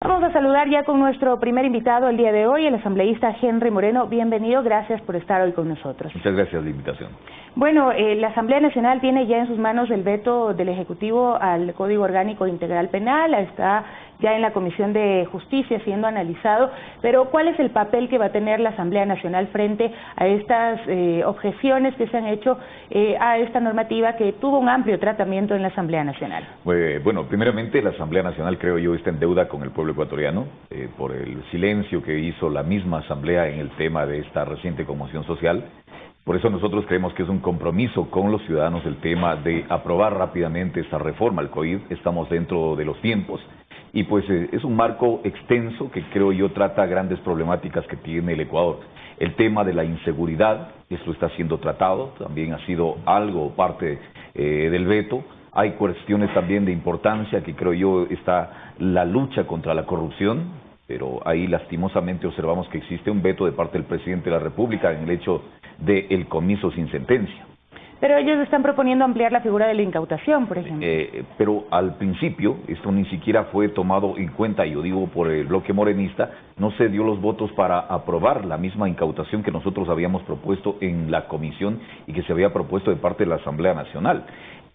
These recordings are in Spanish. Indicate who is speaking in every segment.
Speaker 1: Vamos a saludar ya con nuestro primer invitado el día de hoy, el asambleísta Henry Moreno. Bienvenido, gracias por estar hoy con nosotros.
Speaker 2: Muchas gracias por la invitación.
Speaker 1: Bueno, la Asamblea Nacional tiene ya en sus manos el veto del Ejecutivo al Código Orgánico Integral Penal, está ya en la Comisión de Justicia siendo analizado, pero ¿cuál es el papel que va a tener la Asamblea Nacional frente a estas objeciones que se han hecho a esta normativa que tuvo un amplio tratamiento en la Asamblea Nacional?
Speaker 2: Bueno, primeramente la Asamblea Nacional, creo yo, está en deuda con el pueblo ecuatoriano por el silencio que hizo la misma Asamblea en el tema de esta reciente conmoción social. Por eso nosotros creemos que es un compromiso con los ciudadanos el tema de aprobar rápidamente esta reforma al COVID. Estamos dentro de los tiempos y pues es un marco extenso que creo yo trata grandes problemáticas que tiene el Ecuador. El tema de la inseguridad, esto está siendo tratado, también ha sido algo parte del veto. Hay cuestiones también de importancia que creo yo está la lucha contra la corrupción, pero ahí lastimosamente observamos que existe un veto de parte del presidente de la República en el hecho del comiso sin sentencia.
Speaker 1: Pero ellos están proponiendo ampliar la figura de la incautación, por ejemplo.
Speaker 2: Pero al principio esto ni siquiera fue tomado en cuenta, yo digo por el bloque morenista, no se dio los votos para aprobar la misma incautación que nosotros habíamos propuesto en la comisión y que se había propuesto de parte de la Asamblea Nacional.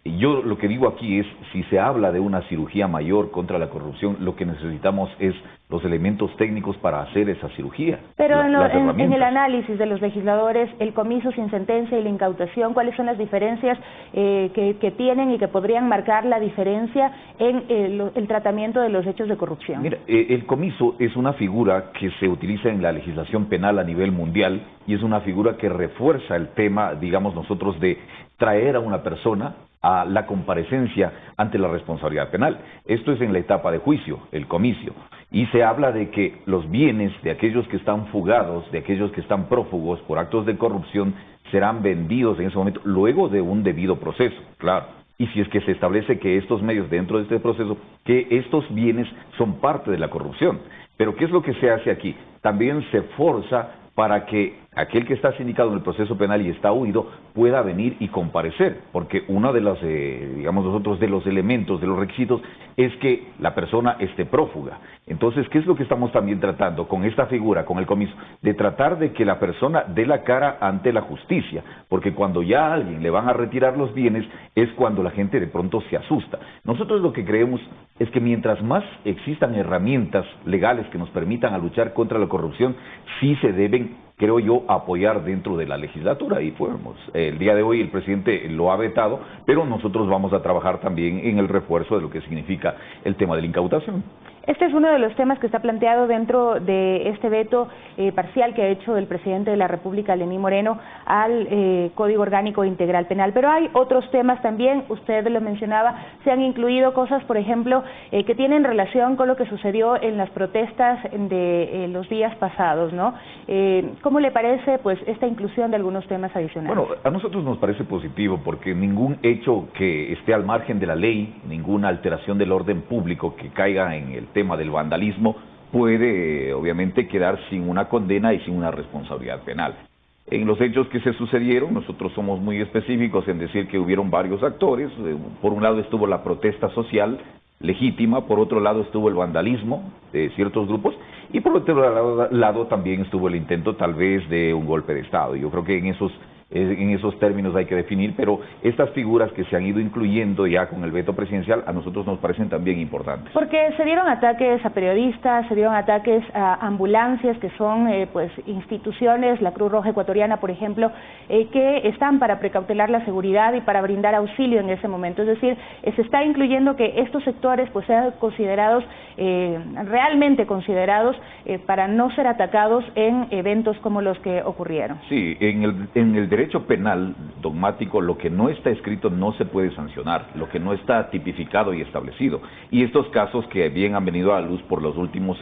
Speaker 2: Yo lo que digo aquí es, si se habla de una cirugía mayor contra la corrupción, lo que necesitamos es los elementos técnicos para hacer esa cirugía.
Speaker 1: Pero en el análisis de los legisladores, el comiso sin sentencia y la incautación, ¿cuáles son las diferencias que tienen y que podrían marcar la diferencia en el tratamiento de los hechos de corrupción?
Speaker 2: Mira, el comiso es una figura que se utiliza en la legislación penal a nivel mundial y es una figura que refuerza el tema, digamos nosotros, de traer a una persona a la comparecencia ante la responsabilidad penal. Esto es en la etapa de juicio, el comicio, y se habla de que los bienes de aquellos que están fugados, de aquellos que están prófugos por actos de corrupción, serán vendidos en ese momento, luego de un debido proceso, claro. Y si es que se establece que estos medios dentro de este proceso, que estos bienes son parte de la corrupción. Pero ¿qué es lo que se hace aquí? También se forza para que aquel que está sindicado en el proceso penal y está huido pueda venir y comparecer, porque uno de los, digamos nosotros, de los elementos, de los requisitos, es que la persona esté prófuga. Entonces, ¿qué es lo que estamos también tratando con esta figura, con el comiso? De tratar de que la persona dé la cara ante la justicia, porque cuando ya a alguien le van a retirar los bienes, es cuando la gente de pronto se asusta. Nosotros lo que creemos es que mientras más existan herramientas legales que nos permitan a luchar contra la corrupción, sí se deben, creo yo, apoyar dentro de la legislatura. Y fuimos, el día de hoy el presidente lo ha vetado, pero nosotros vamos a trabajar también en el refuerzo de lo que significa el tema de la incautación.
Speaker 1: Este es uno de los temas que está planteado dentro de este veto parcial que ha hecho el presidente de la República, Lenín Moreno, al Código Orgánico Integral Penal. Pero hay otros temas también, usted lo mencionaba, se han incluido cosas, por ejemplo, que tienen relación con lo que sucedió en las protestas de los días pasados, ¿no? ¿Cómo le parece pues esta inclusión de algunos temas adicionales?
Speaker 2: Bueno, a nosotros nos parece positivo porque ningún hecho que esté al margen de la ley, ninguna alteración del orden público que caiga en el tema del vandalismo puede obviamente quedar sin una condena y sin una responsabilidad penal. En los hechos que se sucedieron, nosotros somos muy específicos en decir que hubieron varios actores. Por un lado estuvo la protesta social legítima, por otro lado estuvo el vandalismo de ciertos grupos y por otro lado también estuvo el intento tal vez de un golpe de Estado. Yo creo que en esos términos hay que definir, pero estas figuras que se han ido incluyendo ya con el veto presidencial a nosotros nos parecen también importantes.
Speaker 1: Porque se dieron ataques a periodistas, se dieron ataques a ambulancias que son pues instituciones, la Cruz Roja Ecuatoriana por ejemplo, que están para precautelar la seguridad y para brindar auxilio en ese momento. Es decir, se está incluyendo que estos sectores pues sean considerados, realmente considerados para no ser atacados en eventos como los que ocurrieron.
Speaker 2: Sí, en el derecho penal dogmático lo que no está escrito no se puede sancionar, lo que no está tipificado y establecido. Y estos casos que bien han venido a la luz por los últimos,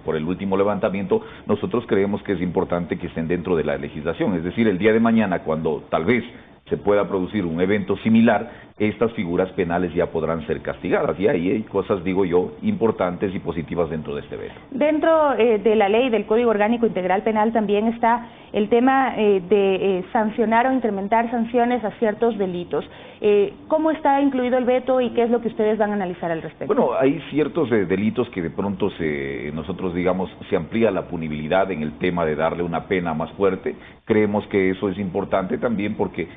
Speaker 2: por el último levantamiento, nosotros creemos que es importante que estén dentro de la legislación. Es decir, el día de mañana, cuando tal vez se pueda producir un evento similar, estas figuras penales ya podrán ser castigadas. Y ahí hay cosas, digo yo, importantes y positivas dentro de este veto.
Speaker 1: Dentro de la ley del Código Orgánico Integral Penal también está el tema de sancionar o incrementar sanciones a ciertos delitos. ¿Cómo está incluido el veto y qué es lo que ustedes van a analizar al respecto?
Speaker 2: Bueno, hay ciertos delitos que de pronto nosotros digamos se amplía la punibilidad en el tema de darle una pena más fuerte. Creemos que eso es importante también porque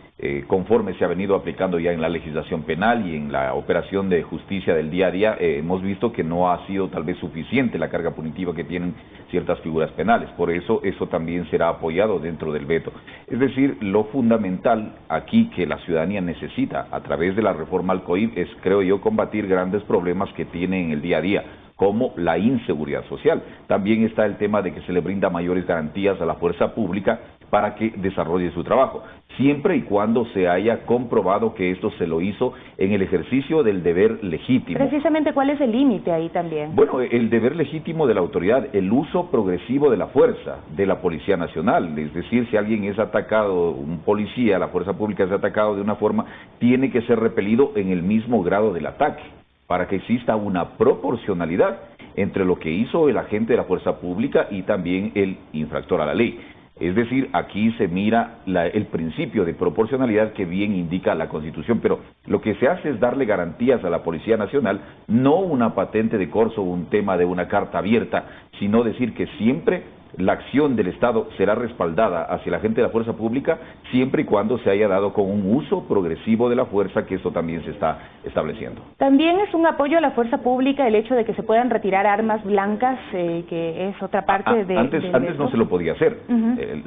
Speaker 2: conforme se ha venido aplicando ya en la legislación penal y en la operación de justicia del día a día, hemos visto que no ha sido tal vez suficiente la carga punitiva que tienen ciertas figuras penales. Por eso también será apoyado dentro del veto. Es decir, lo fundamental aquí que la ciudadanía necesita a través de la reforma al COIP es, creo yo, combatir grandes problemas que tiene en el día a día, como la inseguridad social. También está el tema de que se le brinda mayores garantías a la fuerza pública para que desarrolle su trabajo, siempre y cuando se haya comprobado que esto se lo hizo en el ejercicio del deber legítimo.
Speaker 1: Precisamente, ¿cuál es el límite ahí también?
Speaker 2: Bueno, el deber legítimo de la autoridad, el uso progresivo de la fuerza de la Policía Nacional, es decir, si alguien es atacado, un policía, la fuerza pública es atacado de una forma, tiene que ser repelido en el mismo grado del ataque, para que exista una proporcionalidad entre lo que hizo el agente de la fuerza pública y también el infractor a la ley. Es decir, aquí se mira el principio de proporcionalidad que bien indica la Constitución, pero lo que se hace es darle garantías a la Policía Nacional, no una patente de corso o un tema de una carta abierta, sino decir que siempre la acción del Estado será respaldada hacia la gente de la fuerza pública siempre y cuando se haya dado con un uso progresivo de la fuerza, que eso también se está estableciendo.
Speaker 1: También es un apoyo a la fuerza pública el hecho de que se puedan retirar armas blancas, que es otra parte de...
Speaker 2: Antes no se lo podía hacer.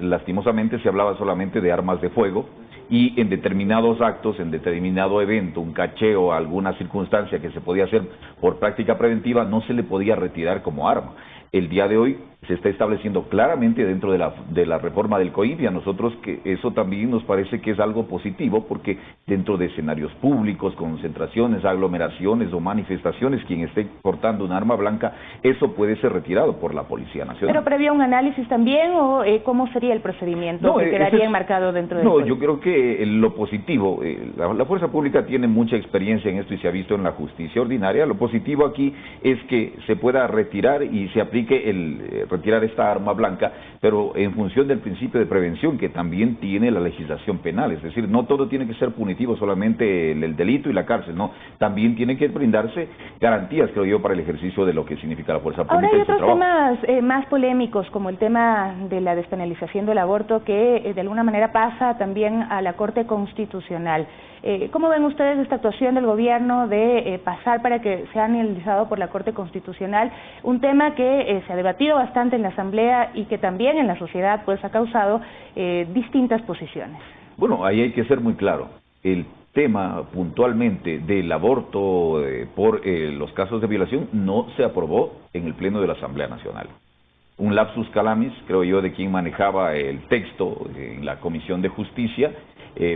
Speaker 2: Lastimosamente se hablaba solamente de armas de fuego y en determinados actos, en determinado evento, un cacheo, alguna circunstancia que se podía hacer por práctica preventiva, no se le podía retirar como arma. El día de hoy se está estableciendo claramente dentro de la reforma del COIP, y a nosotros que eso también nos parece que es algo positivo, porque dentro de escenarios públicos, concentraciones, aglomeraciones o manifestaciones, quien esté portando un arma blanca, eso puede ser retirado por la Policía Nacional.
Speaker 1: ¿Pero previo a un análisis también o cómo sería el procedimiento que quedaría enmarcado dentro del COIP?
Speaker 2: Yo creo que lo positivo, la fuerza pública tiene mucha experiencia en esto y se ha visto en la justicia ordinaria. Lo positivo aquí es que se pueda retirar y se aplique retirar esta arma blanca, pero en función del principio de prevención que también tiene la legislación penal. Es decir, no todo tiene que ser punitivo, solamente el delito y la cárcel, no. También tiene que brindarse garantías, creo yo, para el ejercicio de lo que significa la fuerza pública.
Speaker 1: Ahora hay
Speaker 2: y su
Speaker 1: otros
Speaker 2: trabajo.
Speaker 1: temas más polémicos, como el tema de la despenalización del aborto, que de alguna manera pasa también a la Corte Constitucional. ¿Cómo ven ustedes esta actuación del gobierno de pasar para que sea analizado por la Corte Constitucional? Un tema que se ha debatido bastante en la Asamblea y que también en la sociedad pues ha causado distintas posiciones.
Speaker 2: Bueno, ahí hay que ser muy claro. El tema puntualmente del aborto por los casos de violación no se aprobó en el Pleno de la Asamblea Nacional. Un lapsus calamis, creo yo, de quien manejaba el texto en la Comisión de Justicia,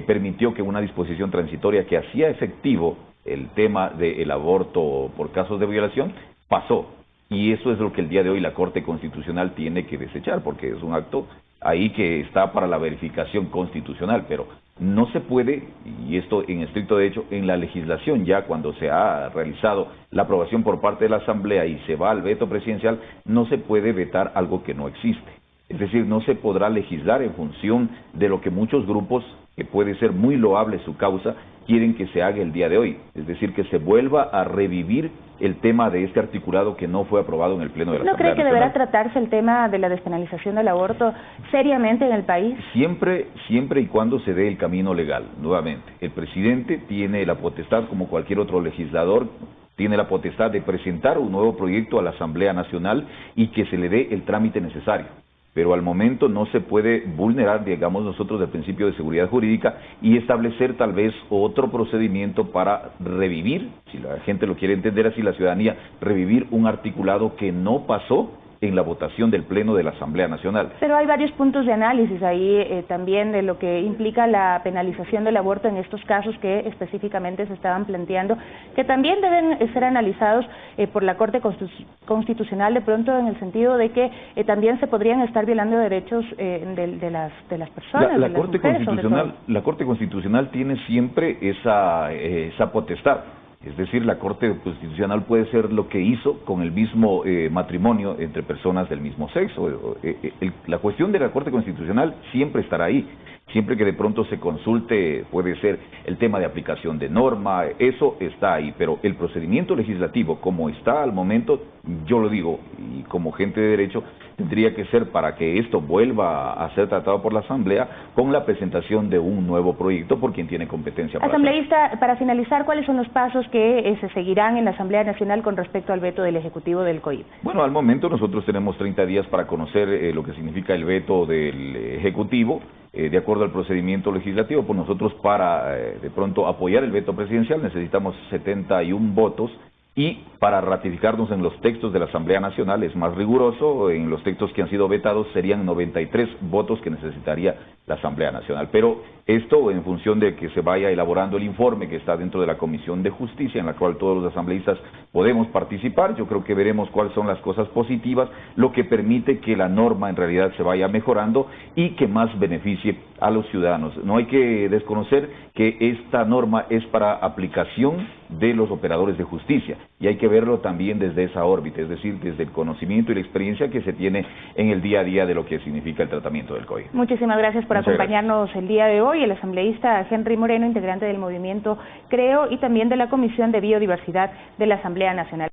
Speaker 2: permitió que una disposición transitoria que hacía efectivo el tema del aborto por casos de violación pasó. Y eso es lo que el día de hoy la Corte Constitucional tiene que desechar, porque es un acto ahí que está para la verificación constitucional, pero no se puede, y esto en estricto derecho, en la legislación ya cuando se ha realizado la aprobación por parte de la Asamblea y se va al veto presidencial, no se puede vetar algo que no existe. Es decir, no se podrá legislar en función de lo que muchos grupos, que puede ser muy loable su causa, quieren que se haga el día de hoy. Es decir, que se vuelva a revivir el tema de este articulado que no fue aprobado en el Pleno de la Asamblea Nacional.
Speaker 1: ¿No cree que deberá tratarse el tema de la despenalización del aborto seriamente en el país?
Speaker 2: Siempre y cuando se dé el camino legal, nuevamente. El presidente tiene la potestad, como cualquier otro legislador, tiene la potestad de presentar un nuevo proyecto a la Asamblea Nacional y que se le dé el trámite necesario. Pero al momento no se puede vulnerar, digamos nosotros, el principio de seguridad jurídica y establecer tal vez otro procedimiento para revivir, si la gente lo quiere entender así, la ciudadanía, revivir un articulado que no pasó en la votación del Pleno de la Asamblea Nacional.
Speaker 1: Pero hay varios puntos de análisis ahí también de lo que implica la penalización del aborto en estos casos que específicamente se estaban planteando, que también deben ser analizados por la Corte Constitucional, de pronto en el sentido de que también se podrían estar violando derechos de las personas,
Speaker 2: la Corte Constitucional tiene siempre esa potestad. Es decir, la Corte Constitucional puede ser lo que hizo con el mismo matrimonio entre personas del mismo sexo. La cuestión de la Corte Constitucional siempre estará ahí. Siempre que de pronto se consulte, puede ser el tema de aplicación de norma, eso está ahí, pero el procedimiento legislativo, como está al momento, yo lo digo, y como gente de derecho, tendría que ser para que esto vuelva a ser tratado por la Asamblea con la presentación de un nuevo proyecto por quien tiene competencia para
Speaker 1: Asambleísta, para finalizar, ¿cuáles son los pasos que se seguirán en la Asamblea Nacional con respecto al veto del Ejecutivo del COIP?
Speaker 2: Bueno, al momento nosotros tenemos 30 días para conocer lo que significa el veto del Ejecutivo. De acuerdo al procedimiento legislativo, pues nosotros para de pronto apoyar el veto presidencial necesitamos 71 votos y para ratificarnos en los textos de la Asamblea Nacional es más riguroso, en los textos que han sido vetados serían 93 votos que necesitaría la Asamblea Nacional. Pero esto en función de que se vaya elaborando el informe que está dentro de la Comisión de Justicia, en la cual todos los asambleístas podemos participar. Yo creo que veremos cuáles son las cosas positivas, lo que permite que la norma en realidad se vaya mejorando y que más beneficie a los ciudadanos. No hay que desconocer que esta norma es para aplicación de los operadores de justicia y hay que verlo también desde esa órbita, es decir, desde el conocimiento y la experiencia que se tiene en el día a día de lo que significa el tratamiento del COVID.
Speaker 1: Muchísimas gracias por acompañarnos el día de hoy, el asambleísta Henry Moreno, integrante del movimiento CREO y también de la Comisión de Biodiversidad de la Asamblea Nacional.